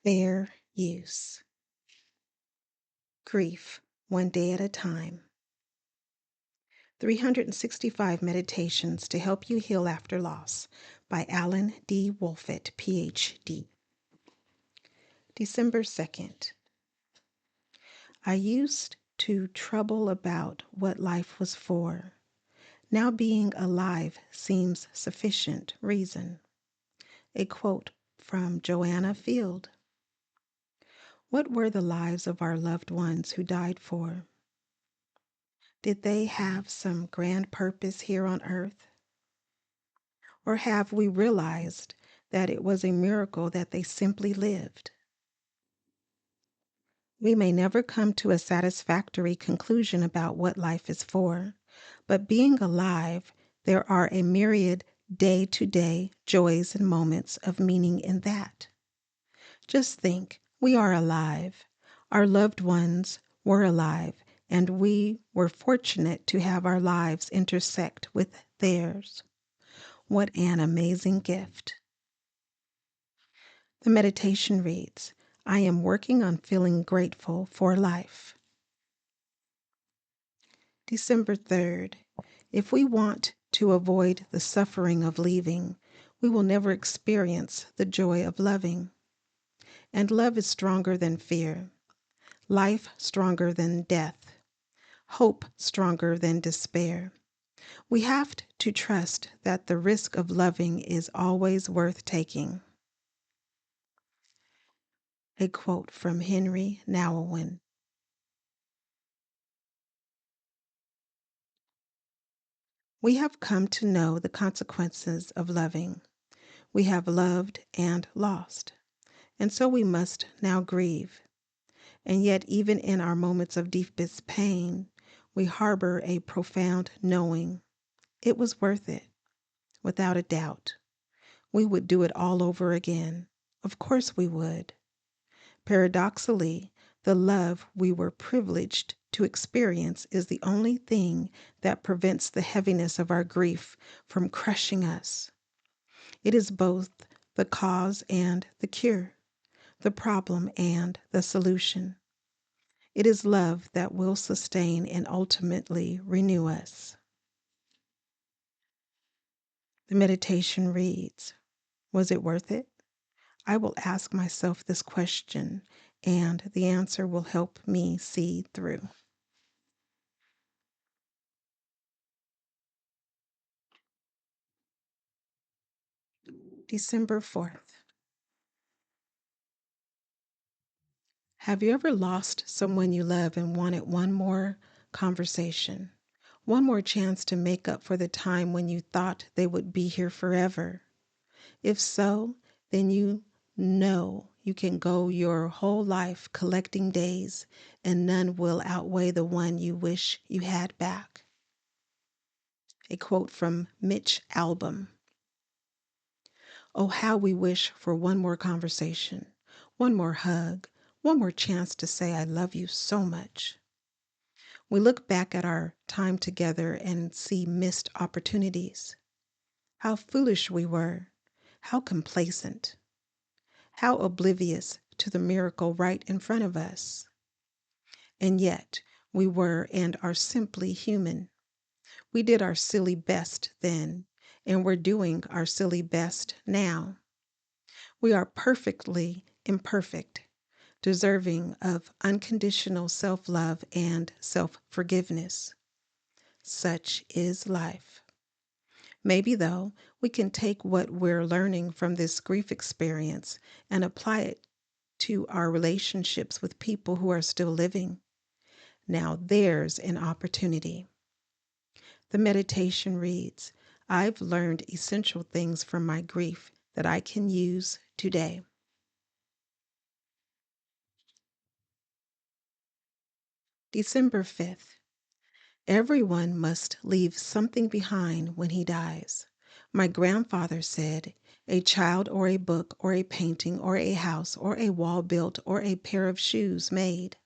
Fair use. Grief, one day at a time. 365 Meditations to Help You Heal After Loss by Alan D. Wolfett, Ph.D. December 2nd. I used to trouble about what life was for. Now being alive seems sufficient reason. A quote from Joanna Field. What were the lives of our loved ones who died for? Did they have some grand purpose here on earth? Or have we realized that it was a miracle that they simply lived? We may never come to a satisfactory conclusion about what life is for, but being alive, there are a myriad day-to-day joys and moments of meaning in that. Just think, we are alive. Our loved ones were alive, and we were fortunate to have our lives intersect with theirs. What an amazing gift. The meditation reads, I am working on feeling grateful for life. December 3rd. If we want to avoid the suffering of leaving, we will never experience the joy of loving. And love is stronger than fear, life stronger than death, hope stronger than despair. We have to trust that the risk of loving is always worth taking. A quote from Henry Nouwen. We have come to know the consequences of loving. We have loved and lost, and so we must now grieve. And yet, even in our moments of deepest pain, we harbor a profound knowing. It was worth it, without a doubt. We would do it all over again. Of course we would. Paradoxically, the love we were privileged to experience is the only thing that prevents the heaviness of our grief from crushing us. It is both the cause and the cure, the problem and the solution. It is love that will sustain and ultimately renew us. The meditation reads, was it worth it? I will ask myself this question, and the answer will help me see through. December 4th. Have you ever lost someone you love and wanted one more conversation, one more chance to make up for the time when you thought they would be here forever? If so, then you know you can go your whole life collecting days and none will outweigh the one you wish you had back. A quote from Mitch Albom. Oh, how we wish for one more conversation, one more hug, one more chance to say I love you so much. We look back at our time together and see missed opportunities. How foolish we were, how complacent, how oblivious to the miracle right in front of us. And yet, we were and are simply human. We did our silly best then, and we're doing our silly best now. We are perfectly imperfect, deserving of unconditional self-love and self-forgiveness. Such is life. Maybe, though, we can take what we're learning from this grief experience and apply it to our relationships with people who are still living. Now there's an opportunity. The meditation reads, I've learned essential things from my grief that I can use today. December 5th. Everyone must leave something behind when he dies. My grandfather said, a child or a book or a painting or a house or a wall built or a pair of shoes made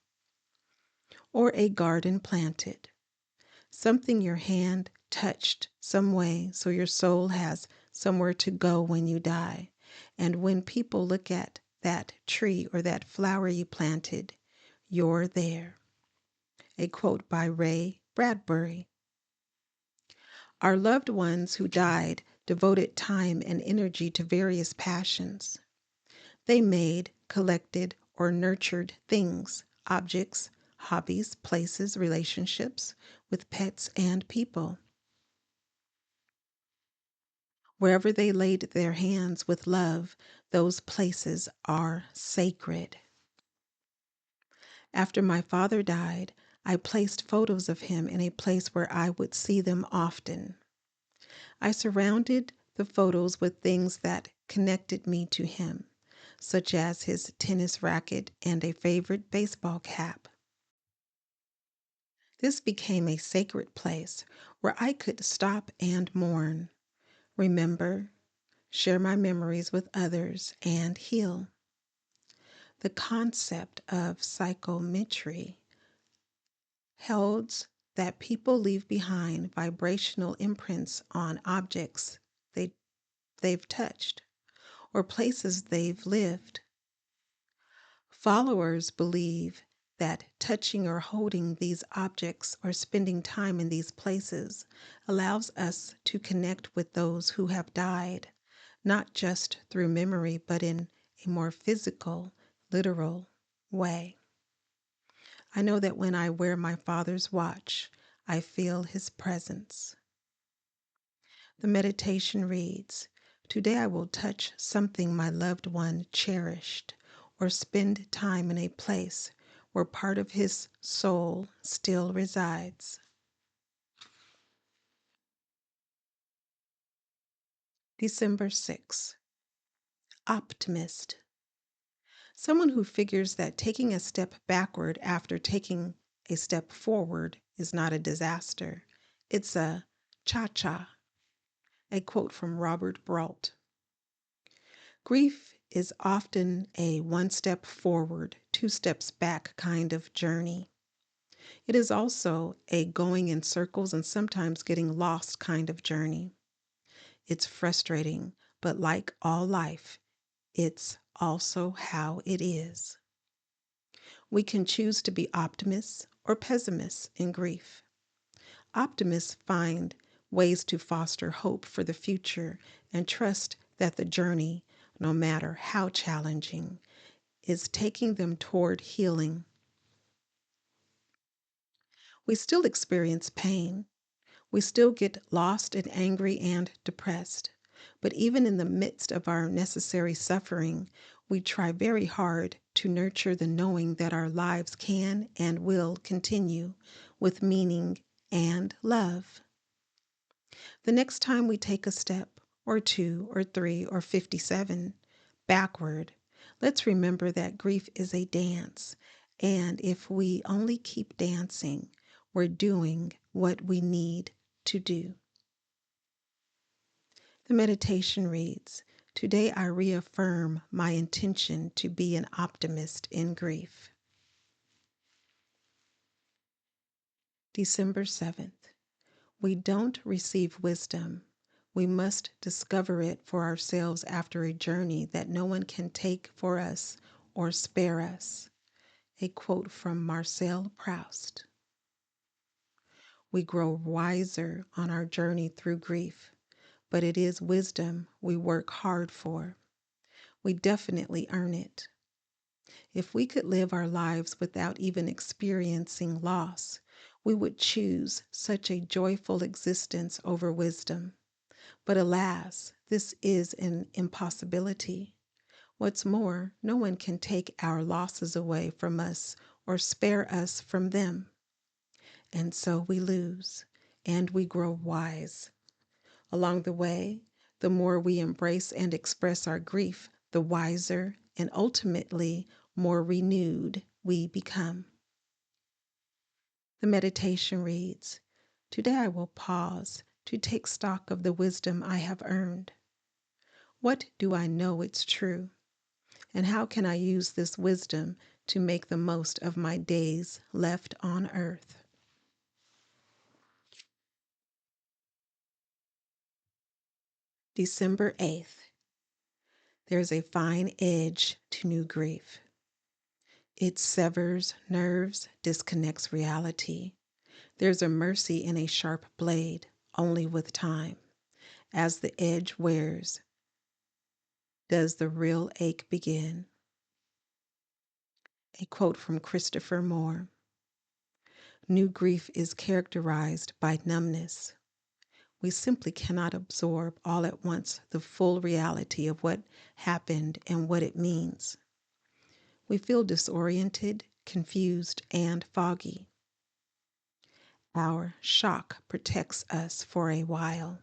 or a garden planted. Something your hand touched some way so your soul has somewhere to go when you die. And when people look at that tree or that flower you planted, you're there. A quote by Ray Bradbury. Our loved ones who died devoted time and energy to various passions. They made, collected, or nurtured things, objects, hobbies, places, relationships with pets and people. Wherever they laid their hands with love, those places are sacred. After my father died, I placed photos of him in a place where I would see them often. I surrounded the photos with things that connected me to him, such as his tennis racket and a favorite baseball cap. This became a sacred place where I could stop and mourn, remember, share my memories with others, and heal. The concept of psychometry holds that people leave behind vibrational imprints on objects they've touched or places they've lived. Followers believe that touching or holding these objects or spending time in these places allows us to connect with those who have died, not just through memory, but in a more physical, literal way. I know that when I wear my father's watch, I feel his presence. The meditation reads, "Today I will touch something my loved one cherished, or spend time in a place where part of his soul still resides." December 6th. Optimist. Someone who figures that taking a step backward after taking a step forward is not a disaster. It's a cha-cha. A quote from Robert Brault. Grief is often a one step forward, two steps back kind of journey. It is also a going in circles and sometimes getting lost kind of journey. It's frustrating, but like all life, it's also how it is. We can choose to be optimists or pessimists in grief. Optimists find ways to foster hope for the future and trust that the journey, no matter how challenging, is taking them toward healing. We still experience pain. We still get lost and angry and depressed. But even in the midst of our necessary suffering, we try very hard to nurture the knowing that our lives can and will continue with meaning and love. The next time we take a step, or two, or three, or 57 backward, let's remember that grief is a dance. And if we only keep dancing, we're doing what we need to do. The meditation reads, "Today I reaffirm my intention to be an optimist in grief." December 7th. We don't receive wisdom. We must discover it for ourselves after a journey that no one can take for us or spare us. A quote from Marcel Proust. We grow wiser on our journey through grief, but it is wisdom we work hard for. We definitely earn it. If we could live our lives without even experiencing loss, we would choose such a joyful existence over wisdom. But alas, this is an impossibility. What's more, no one can take our losses away from us or spare us from them. And so we lose, and we grow wise. Along the way, the more we embrace and express our grief, the wiser and ultimately more renewed we become. The meditation reads, "Today I will pause to take stock of the wisdom I have earned. What do I know it's true? And how can I use this wisdom to make the most of my days left on earth?" December 8th. There's a fine edge to new grief. It severs nerves, disconnects reality. There's a mercy in a sharp blade, only with time. As the edge wears, does the real ache begin? A quote from Christopher Moore. New grief is characterized by numbness. We simply cannot absorb all at once the full reality of what happened and what it means. We feel disoriented, confused, and foggy. Our shock protects us for a while.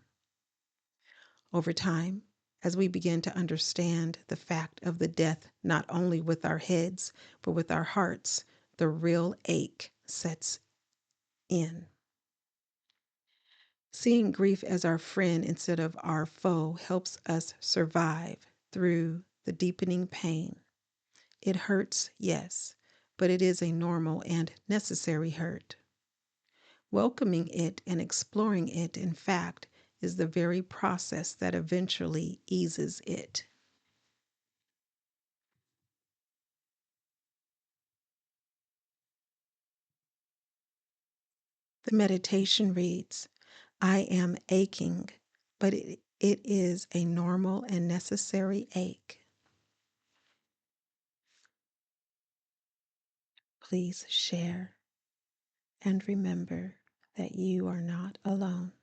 Over time, as we begin to understand the fact of the death not only with our heads, but with our hearts, the real ache sets in. Seeing grief as our friend instead of our foe helps us survive through the deepening pain. It hurts, yes, but it is a normal and necessary hurt. Welcoming it and exploring it, in fact, is the very process that eventually eases it. The meditation reads, I am aching, but it is a normal and necessary ache. Please share and remember that you are not alone.